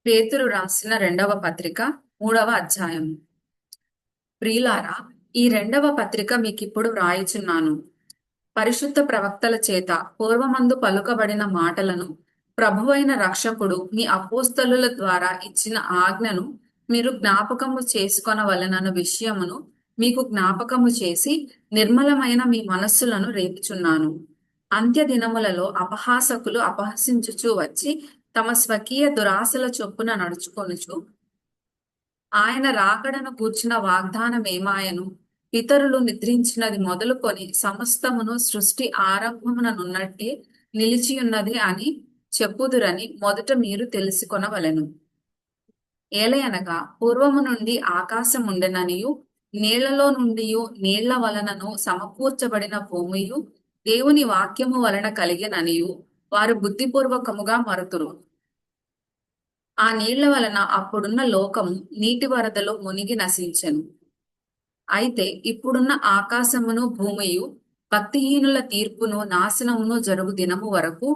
పేతురు రాసిన 2వ పత్రిక 3వ అధ్యాయం. ప్రియులారా, ఈ 2వ పత్రిక మీకిప్పుడు వ్రాయుచున్నాను. పరిశుద్ధ ప్రవక్తల చేత పూర్వమందు పలుకబడిన మాటలను, ప్రభువైన రక్షకుడు మీ అపోస్తలుల ద్వారా ఇచ్చిన ఆజ్ఞను మీరు జ్ఞాపకము చేసుకొనవలెనన్న విషయమును మీకు జ్ఞాపకము చేసి నిర్మలమైన మీ మనస్సులను రేపుచున్నాను. అంత్య దినములలో అపహాసకులు అపహసించుచూ వచ్చి తమ స్వకీయ దురాశల చొప్పున నడుచుకొనుచు ఆయన రాకడను గూర్చిన వాగ్దానమేమాయను, పితరులు నిద్రించినది మొదలుకొని సమస్తమును సృష్టి ఆరంభముననున్నట్టే నిలిచియున్నది అని చెప్పుదురని మొదట మీరు తెలుసుకొనవలెను. ఏలయనగా పూర్వము నుండి ఆకాశముండెననియు, నీళ్లలో నుండియు నీళ్ల వలనను సమకూర్చబడిన భూమియు దేవుని వాక్యము వలన కలిగెననియు వారు బుద్ధిపూర్వకముగా మరుతురు. ఆ నీళ్ల వలన అప్పుడున్న లోకము నీటి వరదలో మునిగి నశించెను. అయితే ఇప్పుడున్న ఆకాశమును భూమియు భక్తిహీనుల తీర్పును నాశనమును జరుగు దినము వరకు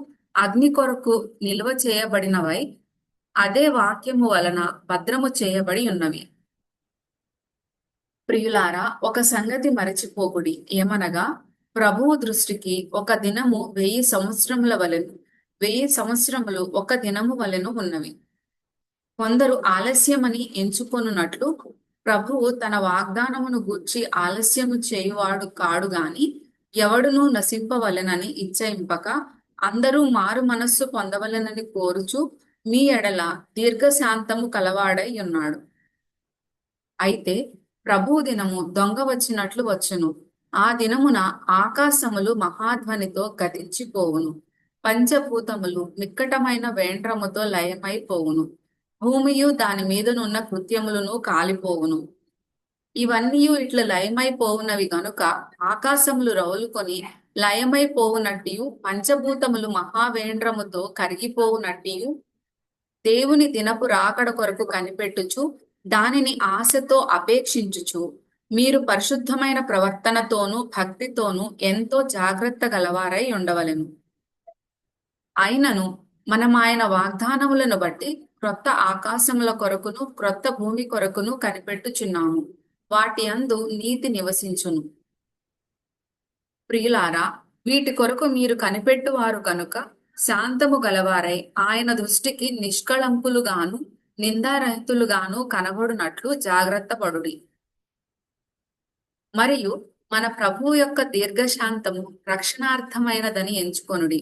అగ్ని కొరకు నిల్వ చేయబడినవై అదే వాక్యము వలన భద్రము చేయబడి ఉన్నవి. ప్రియులారా, ఒక సంగతి మరచిపోకుడి. ఏమనగా, ప్రభువు దృష్టికి ఒక దినము 1000 సంవత్సరముల వలెను, 1000 సంవత్సరములు ఒక దినము వలెను ఉన్నవి. కొందరు ఆలస్యమని ఎంచుకొనున్నట్లు ప్రభువు తన వాగ్దానమును గూర్చి ఆలస్యము చేయువాడు కాడు గాని ఎవడునూ నశింపవలెనని ఇచ్చయింపక అందరూ మారు మనస్సు పొందవలెనని కోరుచు మీ ఎడల దీర్ఘశాంతము కలవాడై ఉన్నాడు. అయితే ప్రభువు దినము దొంగ వచ్చినట్లు వచ్చును. ఆ దినమున ఆకాశములు మహాధ్వనితో గతించిపోవును, పంచభూతములు మిక్కటమైన వేండ్రముతో లయమైపోవును, భూమియు దాని మీదనున్న కృత్యములను కాలిపోవును. ఇవన్నీ ఇట్లా లయమైపోవునవి గనుక ఆకాశములు రౌలుకొని లయమైపోవునట్టియు, పంచభూతములు మహావేండ్రముతో కరిగిపోవునట్టియు దేవుని దినపు రాకడ కొరకు కనిపెట్టుచు దానిని ఆశతో అపేక్షించుచు మీరు పరిశుద్ధమైన ప్రవర్తనతోనూ భక్తితోనూ ఎంతో జాగ్రత్త గలవారై ఉండవలెను. అయినను మనం ఆయన వాగ్దానములను బట్టి క్రొత్త ఆకాశముల కొరకును క్రొత్త భూమి కొరకును కనిపెట్టుచున్నాము. వాటి అందు నీతి నివసించును. ప్రియులారా, వీటి కొరకు మీరు కనిపెట్టువారు కనుక శాంతము గలవారై ఆయన దృష్టికి నిష్కళంకులుగాను నిందారహితులుగాను కనబడునట్లు జాగ్రత్త పడుడి. మరియు మన ప్రభువు యొక్క దీర్ఘశాంతము రక్షణార్థమైనదని ఎంచుకొనుడి.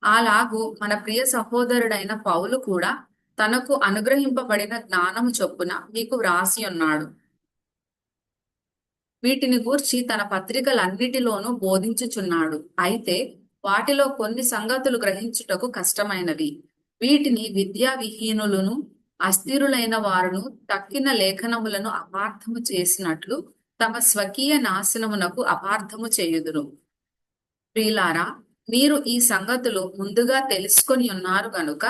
అలాగూ మన ప్రియ సహోదరుడైన పౌలు కూడా తనకు అనుగ్రహింపబడిన జ్ఞానము చొప్పున మీకు వ్రాసి ఉన్నాడు. వీటిని గూర్చి తన పత్రికలన్నిటిలోనూ బోధించుచున్నాడు. అయితే వాటిలో కొన్ని సంగతులు గ్రహించుటకు కష్టమైనవి. వీటిని విద్యా విహీనులను అస్థిరులైన వారును తక్కిన లేఖనములను అపార్థము చేసినట్లు తమ స్వకీయ నాశనమునకు అపార్థము చేయుదురు. ప్రియులారా, మీరు ఈ సంగతులు ముందుగా తెలుసుకొని ఉన్నారు గనుక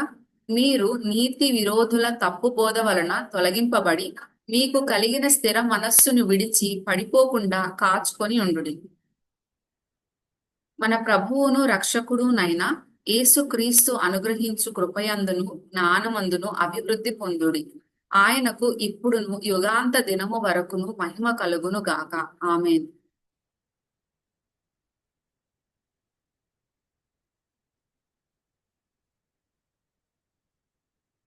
మీరు నీతి విరోధుల తప్పు బోధ వలన తొలగింపబడి మీకు కలిగిన స్థిర మనస్సును విడిచి పడిపోకుండా కాచుకొని ఉండుడి. మన ప్రభువును రక్షకుడునైన యేసుక్రీస్తు అనుగ్రహించు కృపయందును జ్ఞానమందును అభివృద్ధి పొందుడి. ఆయనకు ఇప్పుడును యుగాంత దినము వరకును మహిమ కలుగును గాక. ఆమేన్.